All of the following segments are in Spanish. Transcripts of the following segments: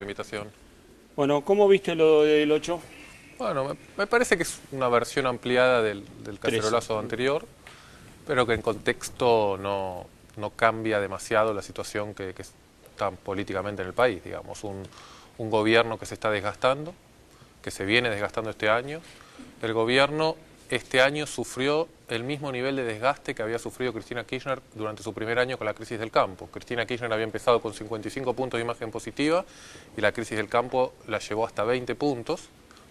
Invitación. Bueno, ¿cómo viste lo del 8? Bueno, me parece que es una versión ampliada del cacerolazo anterior, pero que en contexto no cambia demasiado la situación que está políticamente en el país, digamos. Un gobierno que se está desgastando, que se viene desgastando este año. El gobierno este año sufrió el mismo nivel de desgaste que había sufrido Cristina Kirchner durante su primer año con la crisis del campo. Cristina Kirchner había empezado con 55 puntos de imagen positiva y la crisis del campo la llevó hasta 20 puntos,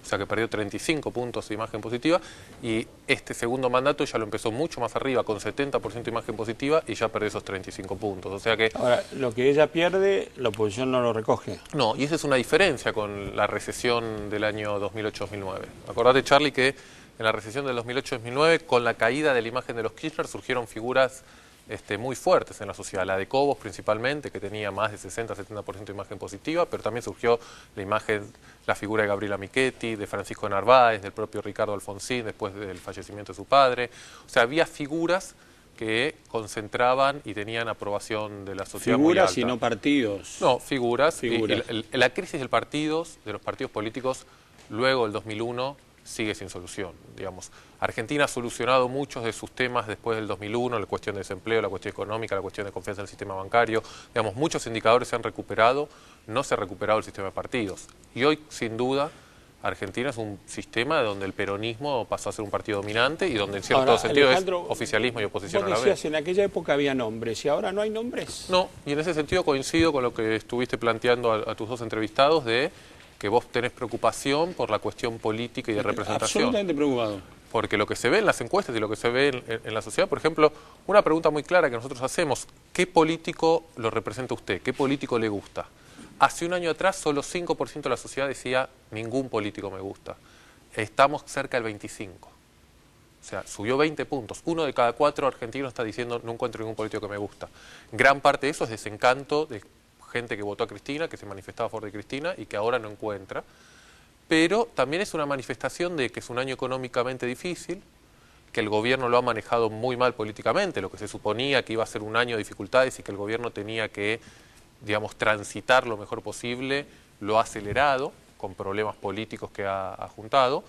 o sea que perdió 35 puntos de imagen positiva, y este segundo mandato ya lo empezó mucho más arriba, con 70% de imagen positiva, y ya perdió esos 35 puntos. O sea que... Ahora, lo que ella pierde, la oposición no lo recoge. No, y esa es una diferencia con la recesión del año 2008-2009. Acordate, Charlie, que en la recesión del 2008-2009, con la caída de la imagen de los Kirchner, surgieron figuras muy fuertes en la sociedad. La de Cobos principalmente, que tenía más de 60-70% de imagen positiva, pero también surgió la figura de Gabriela Michetti, de Francisco Narváez, del propio Ricardo Alfonsín, después del fallecimiento de su padre. O sea, había figuras que concentraban y tenían aprobación de la sociedad muy alta. Figuras y no partidos. No, figuras. Y la crisis de los partidos políticos, luego del 2001, sigue sin solución, digamos. Argentina ha solucionado muchos de sus temas después del 2001, la cuestión de desempleo, la cuestión económica, la cuestión de confianza en el sistema bancario. Digamos, muchos indicadores se han recuperado, no se ha recuperado el sistema de partidos. Y hoy, sin duda, Argentina es un sistema donde el peronismo pasó a ser un partido dominante y donde en cierto sentido es oficialismo y oposición a la vez. Vos decías, en aquella época había nombres y ahora no hay nombres. No, y en ese sentido coincido con lo que estuviste planteando a tus dos entrevistados de que vos tenés preocupación por la cuestión política y de representación. Absolutamente preocupado. Porque lo que se ve en las encuestas y lo que se ve en la sociedad, por ejemplo, una pregunta muy clara que nosotros hacemos, ¿qué político lo representa usted? ¿Qué político le gusta? Hace un año atrás solo 5% de la sociedad decía, ningún político me gusta. Estamos cerca del 25%. O sea, subió 20 puntos. 1 de cada 4 argentinos está diciendo, no encuentro ningún político que me gusta. Gran parte de eso es desencanto de gente que votó a Cristina, que se manifestaba a favor de Cristina y que ahora no encuentra. Pero también es una manifestación de que es un año económicamente difícil, que el gobierno lo ha manejado muy mal políticamente, lo que se suponía que iba a ser un año de dificultades y que el gobierno tenía que, digamos, transitar lo mejor posible, lo ha acelerado con problemas políticos que ha juntado,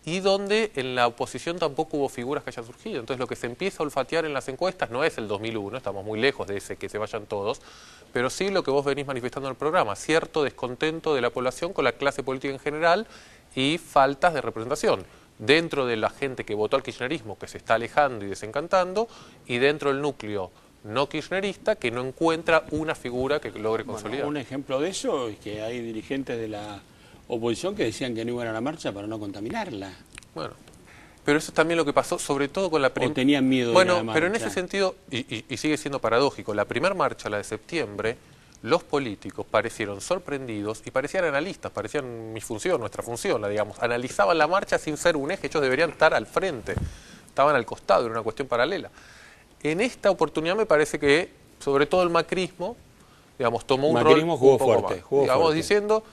y donde en la oposición tampoco hubo figuras que hayan surgido. Entonces lo que se empieza a olfatear en las encuestas no es el 2001, estamos muy lejos de ese que se vayan todos, pero sí lo que vos venís manifestando en el programa, cierto descontento de la población con la clase política en general y faltas de representación dentro de la gente que votó al kirchnerismo, que se está alejando y desencantando, y dentro del núcleo no kirchnerista, que no encuentra una figura que logre consolidar. Un ejemplo de eso es que hay dirigentes de la oposición que decían que no iban a la marcha para no contaminarla. Bueno, pero eso es también lo que pasó, sobre todo con la primera... ¿O tenían miedo de la marcha? Pero en ese sentido, y sigue siendo paradójico, la primera marcha, la de septiembre, los políticos parecieron sorprendidos y parecían analistas, parecían mi función, nuestra función, digamos, analizaban la marcha sin ser un eje, ellos deberían estar al frente, estaban al costado, era una cuestión paralela. En esta oportunidad me parece que, sobre todo el macrismo, digamos, tomó un rol jugó un poco fuerte, más, jugó digamos, fuerte. Diciendo,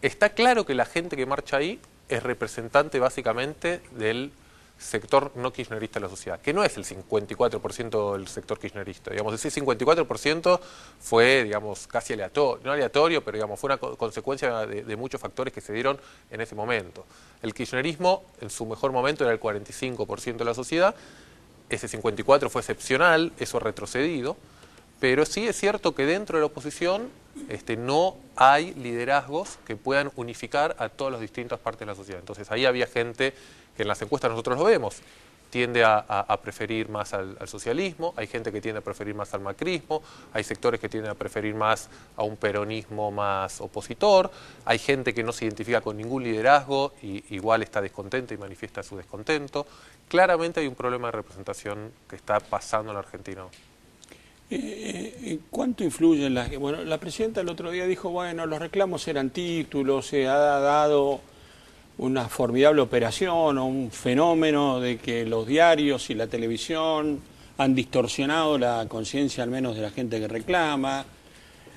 está claro que la gente que marcha ahí es representante básicamente del sector no kirchnerista de la sociedad, que no es el 54% del sector kirchnerista. Digamos, ese 54% fue, digamos, casi aleatorio, no aleatorio, pero digamos, fue una consecuencia de muchos factores que se dieron en ese momento. El kirchnerismo, en su mejor momento, era el 45% de la sociedad, ese 54% fue excepcional, eso ha retrocedido, pero sí es cierto que dentro de la oposición no hay liderazgos que puedan unificar a todas las distintas partes de la sociedad. Entonces ahí había gente que en las encuestas nosotros lo vemos, tiende a preferir más al socialismo, hay gente que tiende a preferir más al macrismo, hay sectores que tienden a preferir más a un peronismo más opositor, hay gente que no se identifica con ningún liderazgo y igual está descontenta y manifiesta su descontento. Claramente hay un problema de representación que está pasando en la Argentina. ¿Cuánto influye en las... Bueno, la presidenta el otro día dijo, bueno, los reclamos eran títulos, se ha dado una formidable operación o un fenómeno de que los diarios y la televisión han distorsionado la conciencia al menos de la gente que reclama.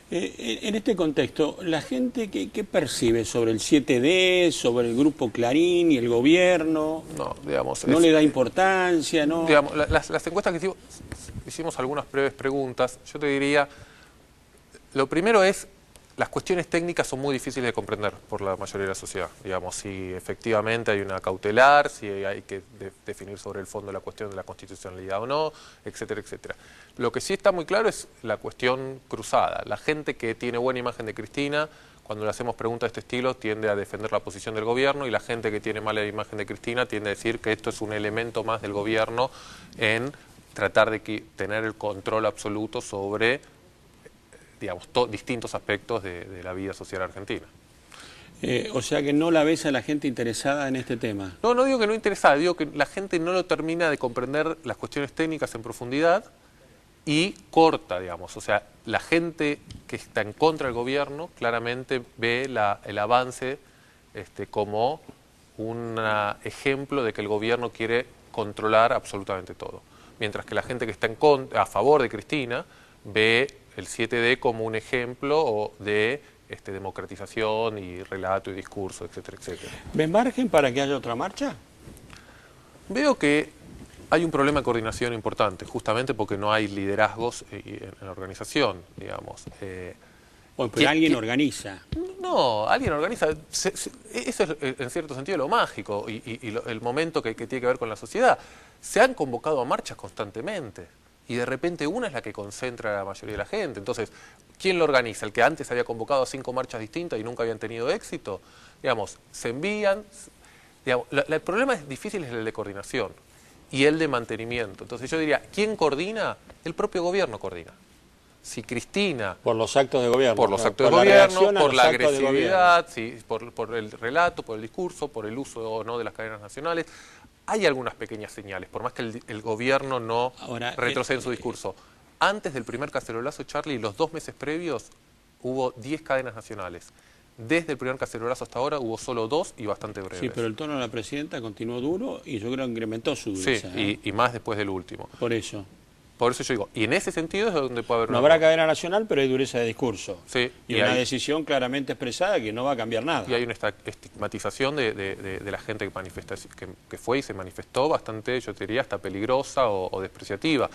En este contexto, ¿la gente qué percibe sobre el 7D, sobre el Grupo Clarín y el gobierno? No, digamos... ¿No le da importancia? ¿No? Digamos, las encuestas que hicimos algunas breves preguntas, yo te diría, lo primero es las cuestiones técnicas son muy difíciles de comprender por la mayoría de la sociedad. Digamos, si efectivamente hay una cautelar, si hay que definir sobre el fondo la cuestión de la constitucionalidad o no, etcétera, etcétera. Lo que sí está muy claro es la cuestión cruzada. La gente que tiene buena imagen de Cristina, cuando le hacemos preguntas de este estilo, tiende a defender la posición del gobierno, y la gente que tiene mala imagen de Cristina tiende a decir que esto es un elemento más del gobierno en tratar de tener el control absoluto sobre, digamos, distintos aspectos de la vida social argentina. O sea que no la ves a la gente interesada en este tema. No, no digo que no interesada, digo que la gente no lo termina de comprender las cuestiones técnicas en profundidad y corta, digamos. O sea, la gente que está en contra del gobierno claramente ve el avance como un ejemplo de que el gobierno quiere controlar absolutamente todo. Mientras que la gente que está a favor de Cristina ve el 7D como un ejemplo de democratización y relato y discurso, etcétera, etcétera. ¿Ves margen para que haya otra marcha? Veo que hay un problema de coordinación importante, justamente porque no hay liderazgos en la organización, digamos. Pero alguien organiza. No, alguien organiza. Eso es en cierto sentido lo mágico y el momento que tiene que ver con la sociedad. Se han convocado a marchas constantemente y de repente una es la que concentra a la mayoría de la gente. Entonces, ¿quién lo organiza? ¿El que antes había convocado a 5 marchas distintas y nunca habían tenido éxito? Digamos, se envían. Digamos, el problema difícil es el de coordinación y el de mantenimiento. Entonces yo diría, ¿quién coordina? El propio gobierno coordina. Si Cristina... Por los actos de gobierno. Por los actos de gobierno, por la agresividad, sí, por el relato, por el discurso, por el uso o no de las cadenas nacionales. Hay algunas pequeñas señales, por más que el gobierno no retroceda en su discurso. Antes del primer cacerolazo, Charlie, los 2 meses previos, hubo 10 cadenas nacionales. Desde el primer cacerolazo hasta ahora hubo solo 2 y bastante breves. Sí, pero el tono de la presidenta continuó duro y yo creo que incrementó su dureza. Sí, y más después del último. Por eso yo digo, y en ese sentido es donde puede haber no habrá cadena nacional, pero hay dureza de discurso. Sí, y una decisión claramente expresada que no va a cambiar nada. Y hay una estigmatización de la gente que fue y se manifestó bastante, yo te diría, hasta peligrosa o despreciativa.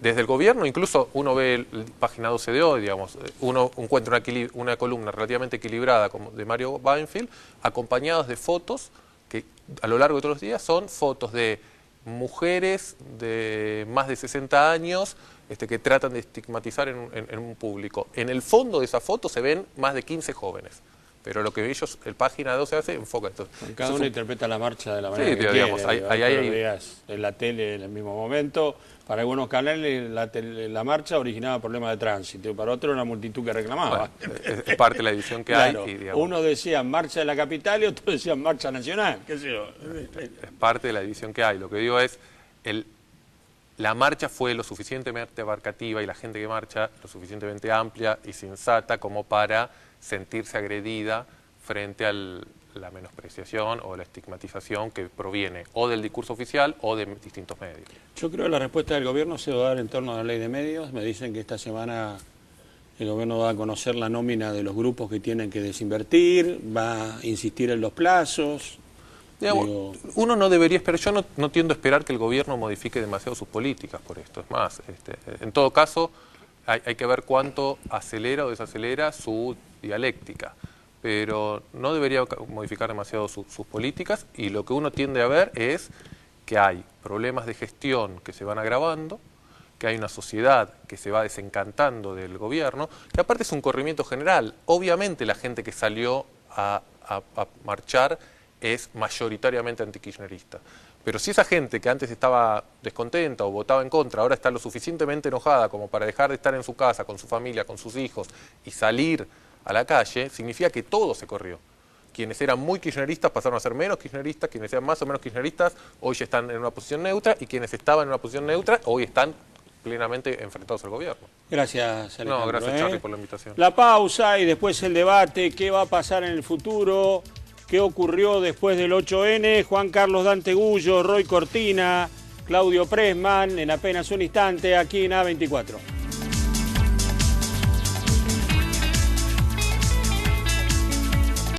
Desde el gobierno, incluso uno ve página 12 de hoy, digamos, uno encuentra una columna relativamente equilibrada como de Mario Weinfeld, acompañados de fotos que a lo largo de todos los días son fotos de mujeres de más de 60 años que tratan de estigmatizar en un público. En el fondo de esa foto se ven más de 15 jóvenes. Pero lo que ellos, el página 12 hace, enfoca esto. Cada uno interpreta la marcha de la manera que digamos, quiere. Veas en la tele en el mismo momento. Para algunos canales la marcha originaba problemas de tránsito, y para otros una multitud que reclamaba. Bueno, es parte de la división que claro, hay. Y, digamos, uno decía marcha de la capital y otro decía marcha nacional. ¿Qué sé yo? Es parte de la división que hay. Lo que digo es, la marcha fue lo suficientemente abarcativa y la gente que marcha lo suficientemente amplia y sensata como para sentirse agredida frente a la menospreciación o la estigmatización que proviene o del discurso oficial o de distintos medios. Yo creo que la respuesta del gobierno se va a dar en torno a la ley de medios. Me dicen que esta semana el gobierno va a conocer la nómina de los grupos que tienen que desinvertir, va a insistir en los plazos. Digamos, uno no debería esperar, yo no tiendo a esperar que el gobierno modifique demasiado sus políticas por esto. Es más, en todo caso, hay que ver cuánto acelera o desacelera su dialéctica, pero no debería modificar demasiado sus políticas, y lo que uno tiende a ver es que hay problemas de gestión que se van agravando, que hay una sociedad que se va desencantando del gobierno, que aparte es un corrimiento general. Obviamente la gente que salió a marchar es mayoritariamente antikirchnerista. Pero si esa gente que antes estaba descontenta o votaba en contra, ahora está lo suficientemente enojada como para dejar de estar en su casa, con su familia, con sus hijos, y salir a la calle, significa que todo se corrió. Quienes eran muy kirchneristas pasaron a ser menos kirchneristas, quienes eran más o menos kirchneristas hoy ya están en una posición neutra, y quienes estaban en una posición neutra hoy están plenamente enfrentados al gobierno. Gracias, Alejandro. No, gracias, Charly, por la invitación. La pausa y después el debate. ¿Qué va a pasar en el futuro? ¿Qué ocurrió después del 8N? Juan Carlos Dantegullo, Roy Cortina, Claudio Pressman, en apenas un instante aquí en A24.